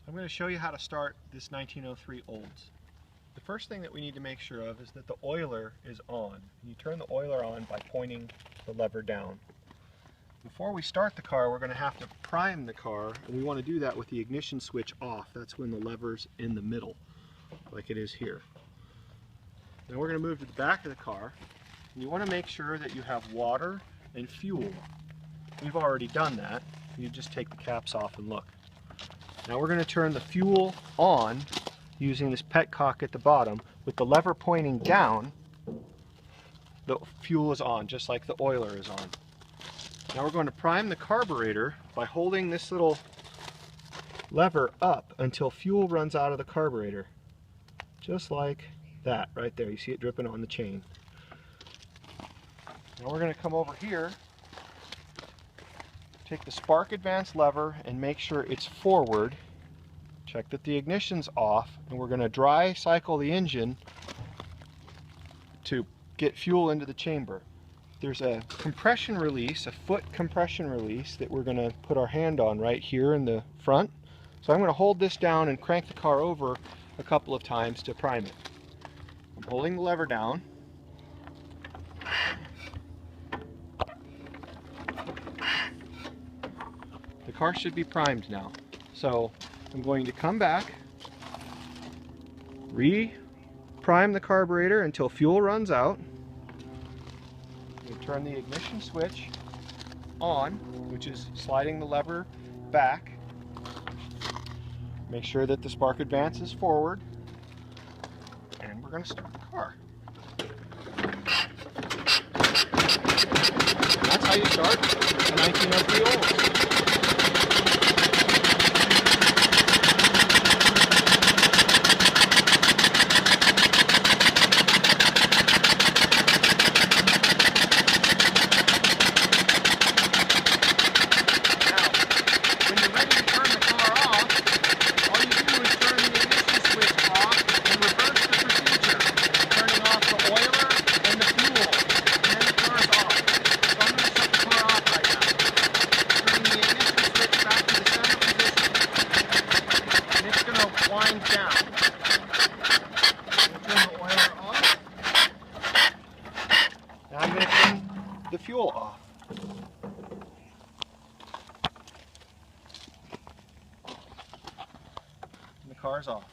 I'm going to show you how to start this 1903 Olds. The first thing that we need to make sure of is that the oiler is on. You turn the oiler on by pointing the lever down. Before we start the car, we're going to have to prime the car, and we want to do that with the ignition switch off. That's when the lever's in the middle, like it is here. Now we're going to move to the back of the car, and you want to make sure that you have water and fuel. We've already done that. You just take the caps off and look. Now we're going to turn the fuel on using this petcock at the bottom. With the lever pointing down, the fuel is on, just like the oiler is on. Now we're going to prime the carburetor by holding this little lever up until fuel runs out of the carburetor. Just like that right there. You see it dripping on the chain. Now we're going to come over here, take the spark advance lever and make sure it's forward. Check that the ignition's off, and we're going to dry cycle the engine to get fuel into the chamber. There's a compression release, a foot compression release that we're going to put our hand on right here in the front. So I'm going to hold this down and crank the car over a couple of times to prime it. I'm holding the lever down. The car should be primed now. So I'm going to come back, re-prime the carburetor until fuel runs out. Turn the ignition switch on, which is sliding the lever back. Make sure that the spark advance is forward, and we're going to start the car. And that's how you start a 1903 Olds. Wind down. Turn the oiler off. Now I'm going to turn the fuel off. And the car's off.